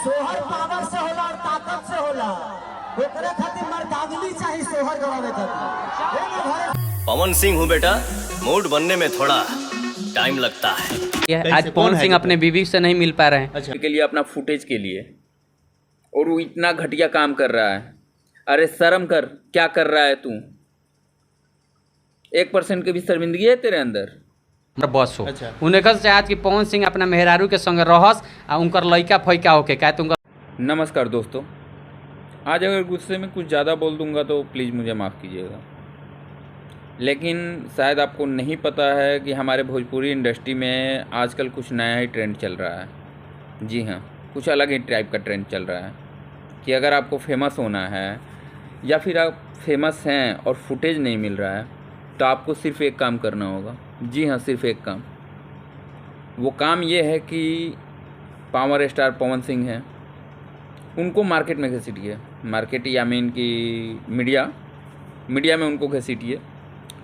सोहर पावर से होला और ताकत से होला। ओकरे खातिर मर्दांगनी चाहिए सोहर गवावे खातिर। पवन सिंह हूँ बेटा, मूड बनने में थोड़ा टाइम लगता है। आज पवन सिंह अपने बीवी से नहीं मिल पा रहे हैं। अच्छा, के लिए अपना फुटेज के लिए, और वो इतना घटिया काम कर रहा है। अरे शर्म कर, क्या कर रहा है तू? 1% की भी शर्मिंदगी है तेरे अंदर? बस हो उन्हें कस चाहत कि पवन सिंह अपना मेहरारू के संग रहस आ उनकर लइका फैका होके का तुम। नमस्कार दोस्तों, आज अगर गुस्से में कुछ ज़्यादा बोल दूंगा तो प्लीज़ मुझे माफ़ कीजिएगा, लेकिन शायद आपको नहीं पता है कि हमारे भोजपुरी इंडस्ट्री में आजकल कुछ नया ही ट्रेंड चल रहा है। जी हाँ, कुछ अलग ही टाइप का ट्रेंड चल रहा है कि अगर आपको फेमस होना है या फिर आप फेमस हैं और फुटेज नहीं मिल रहा है तो आपको सिर्फ एक काम करना होगा। जी हाँ, सिर्फ एक काम। वो काम ये है कि पावर स्टार पवन सिंह हैं, उनको मार्केट में घसीटिए। मार्केट या मीन की मीडिया में उनको घसीटिए,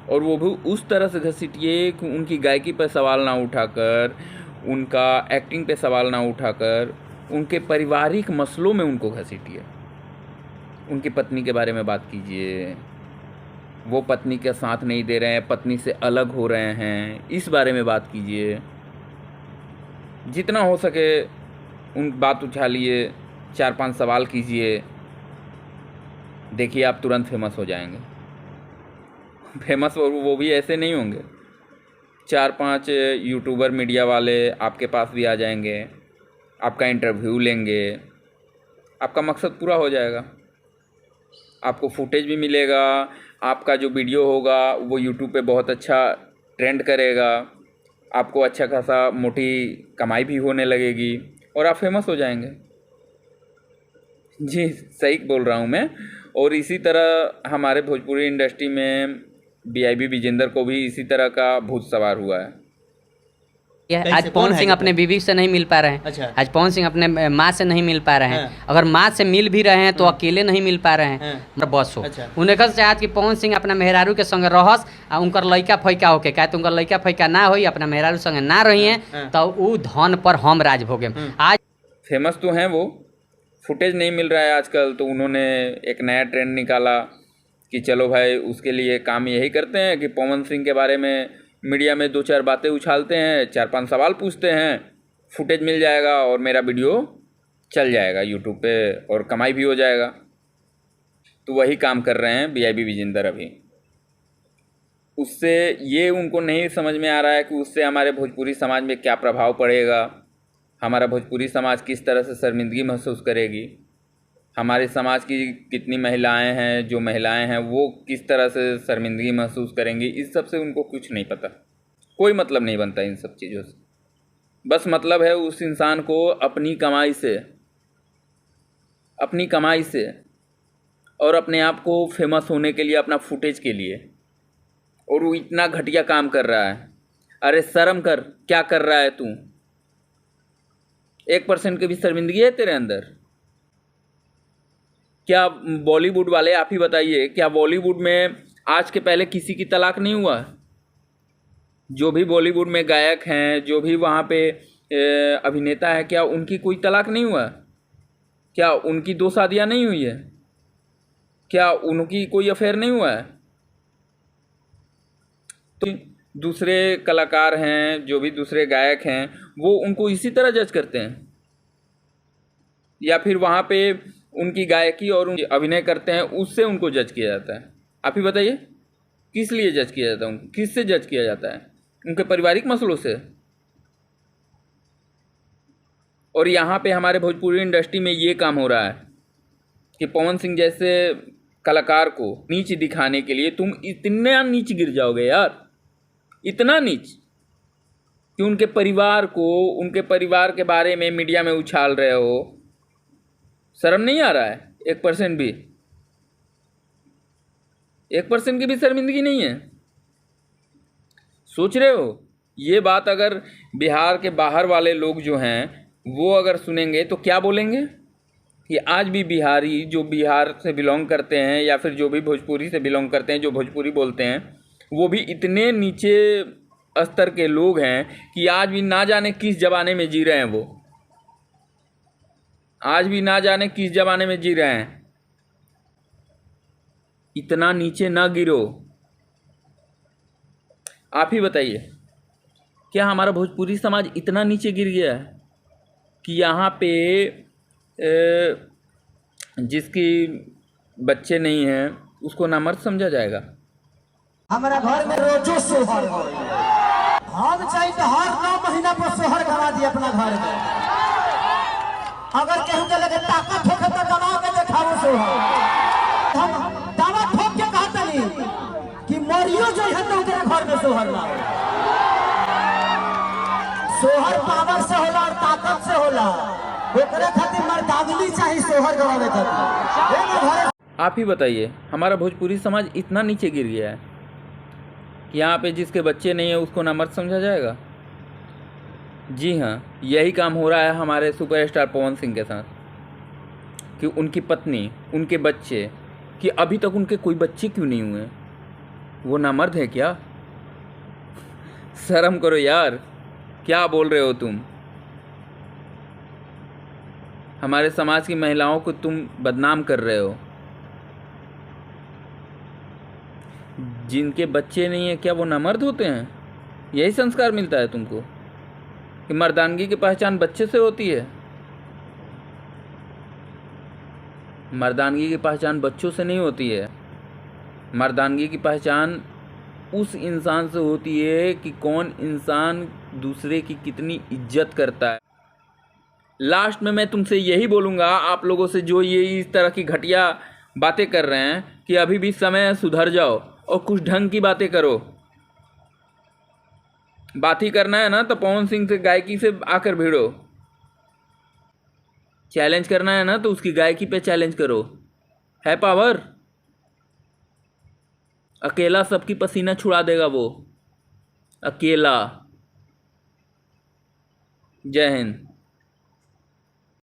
और वो भी उस तरह से घसीटिए कि उनकी गायकी पर सवाल ना उठाकर, उनका एक्टिंग पे सवाल ना उठाकर, उनके पारिवारिक मसलों में उनको घसीटिए। उनकी पत्नी के बारे में बात कीजिए, वो पत्नी के साथ नहीं दे रहे हैं, पत्नी से अलग हो रहे हैं, इस बारे में बात कीजिए। जितना हो सके उन बात उछालिए, 4-5 सवाल कीजिए, देखिए आप तुरंत फेमस हो जाएंगे। फेमस वो भी ऐसे नहीं होंगे, 4-5 यूट्यूबर मीडिया वाले आपके पास भी आ जाएंगे, आपका इंटरव्यू लेंगे, आपका मकसद पूरा हो जाएगा। आपको फुटेज भी मिलेगा, आपका जो वीडियो होगा वो यूट्यूब पे बहुत अच्छा ट्रेंड करेगा, आपको अच्छा खासा मोटी कमाई भी होने लगेगी और आप फेमस हो जाएंगे। जी सही बोल रहा हूँ मैं। और इसी तरह हमारे भोजपुरी इंडस्ट्री में वीआईपी विजेंद्र को भी इसी तरह का भूत सवार हुआ है। आज पवन सिंह अपने बीवी से नहीं मिल पा रहे हैं। अच्छा। आज पवन सिंह अपने माँ से नहीं मिल पा रहे हैं। हाँ। अगर माँ से मिल भी रहे हैं तो अकेले नहीं मिल पा रहे हैं। हाँ। बस हो अच्छा। उन्हें कस चाहत कि पवन सिंह अपना मेहरारू के संग रहस आ उनकर लइका फैका होके का उनकर लइका फैका ना होई, अपना मेहरारू संग ना रही हैं तो उ धन पर हम राज भोगे। आज फेमस तो हैं वो, फुटेज नहीं मिल रहा है आजकल, तो उन्होंने एक नया ट्रेंड निकाला कि चलो भाई उसके लिए काम यही करते हैं कि पवन सिंह के बारे में मीडिया में 2-4 बातें उछालते हैं, 4-5 सवाल पूछते हैं, फुटेज मिल जाएगा और मेरा वीडियो चल जाएगा यूट्यूब पे और कमाई भी हो जाएगा। तो वही काम कर रहे हैं वीआईपी विजेंद्र अभी। उससे ये उनको नहीं समझ में आ रहा है कि उससे हमारे भोजपुरी समाज में क्या प्रभाव पड़ेगा, हमारा भोजपुरी समाज किस तरह से शर्मिंदगी महसूस करेगी, हमारे समाज की कितनी महिलाएं हैं, जो महिलाएं हैं वो किस तरह से शर्मिंदगी महसूस करेंगी। इस सब से उनको कुछ नहीं पता, कोई मतलब नहीं बनता इन सब चीज़ों से। बस मतलब है उस इंसान को अपनी कमाई से और अपने आप को फेमस होने के लिए, अपना फुटेज के लिए, और वो इतना घटिया काम कर रहा है। अरे शर्म कर, क्या कर रहा है तू? 1% की भी शर्मिंदगी है तेरे अंदर? क्या बॉलीवुड वाले, आप ही बताइए, क्या बॉलीवुड में आज के पहले किसी की तलाक नहीं हुआ? जो भी बॉलीवुड में गायक हैं, जो भी वहाँ पे अभिनेता है, क्या उनकी कोई तलाक नहीं हुआ? क्या उनकी 2 शादियाँ नहीं हुई है? क्या उनकी कोई अफेयर नहीं हुआ है? तो दूसरे कलाकार हैं, जो भी दूसरे गायक हैं, वो उनको इसी तरह जज करते हैं, या फिर वहाँ पे उनकी गायकी और उनकी अभिनय करते हैं उससे उनको जज किया जाता है? आप ही बताइए, किस लिए जज किया जाता है उनको? किससे जज किया जाता है? उनके पारिवारिक मसलों से। और यहाँ पे हमारे भोजपुरी इंडस्ट्री में ये काम हो रहा है कि पवन सिंह जैसे कलाकार को नीच दिखाने के लिए तुम इतना नीच गिर जाओगे यार, इतना नीच कि उनके परिवार के बारे में मीडिया में उछाल रहे हो। शर्म नहीं आ रहा है? 1% भी, 1% की भी शर्मिंदगी नहीं है? सोच रहे हो? ये बात अगर बिहार के बाहर वाले लोग जो हैं वो अगर सुनेंगे तो क्या बोलेंगे कि आज भी बिहारी जो बिहार से बिलोंग करते हैं, या फिर जो भी भोजपुरी से बिलोंग करते हैं, जो भोजपुरी बोलते हैं, वो भी इतने नीचे स्तर के लोग हैं कि आज भी ना जाने किस ज़माने में जी रहे हैं वो। आज भी ना जाने किस जमाने में जी रहे हैं। इतना नीचे ना गिरो। आप ही बताइए, क्या हमारा भोजपुरी समाज इतना नीचे गिर गया है कि यहाँ पे जिसकी बच्चे नहीं हैं उसको नामर्द समझा जाएगा? हमारा घर में रोजो सोहर हो। हम चाहिए तो हर 9 महीना पर सोहर गवा दिए अपना घर में। अगर केहू के लगे ताकत होके तो गवा के दिखाओ सोहर। हम दावा ठोक के कहते नहीं कि मरियो जो है तो उनके घर में सोहर ना हो। सोहर पावर से होला और ताकत से होला। ओकरे खातिर मर्दांगनी चाहिए सोहर गवावे खातिर। आप ही बताइए, हमारा भोजपुरी समाज इतना नीचे गिर गया है कि यहाँ पे जिसके बच्चे नहीं है उसको नामर्द समझा जाएगा? जी हाँ, यही काम हो रहा है हमारे सुपरस्टार पवन सिंह के साथ कि उनकी पत्नी, उनके बच्चे, कि अभी तक उनके कोई बच्चे क्यों नहीं हुए? वो नामर्द है क्या? शर्म करो यार, क्या बोल रहे हो तुम? हमारे समाज की महिलाओं को तुम बदनाम कर रहे हो। जिनके बच्चे नहीं है क्या वो नामर्द होते हैं? यही संस्कार मिलता है तुमको कि मर्दानगी की पहचान बच्चे से होती है? मर्दानगी की पहचान बच्चों से नहीं होती है। मर्दानगी की पहचान उस इंसान से होती है कि कौन इंसान दूसरे की कितनी इज्जत करता है। लास्ट में मैं तुमसे यही बोलूँगा, आप लोगों से जो ये इस तरह की घटिया बातें कर रहे हैं, कि अभी भी समय है, सुधर जाओ और कुछ ढंग की बातें करो। बात ही करना है ना तो पवन सिंह से गायकी से आकर भिड़ो। चैलेंज करना है ना तो उसकी गायकी पे चैलेंज करो। है पावर। अकेला सबकी पसीना छुड़ा देगा वो, अकेला। जय हिंद।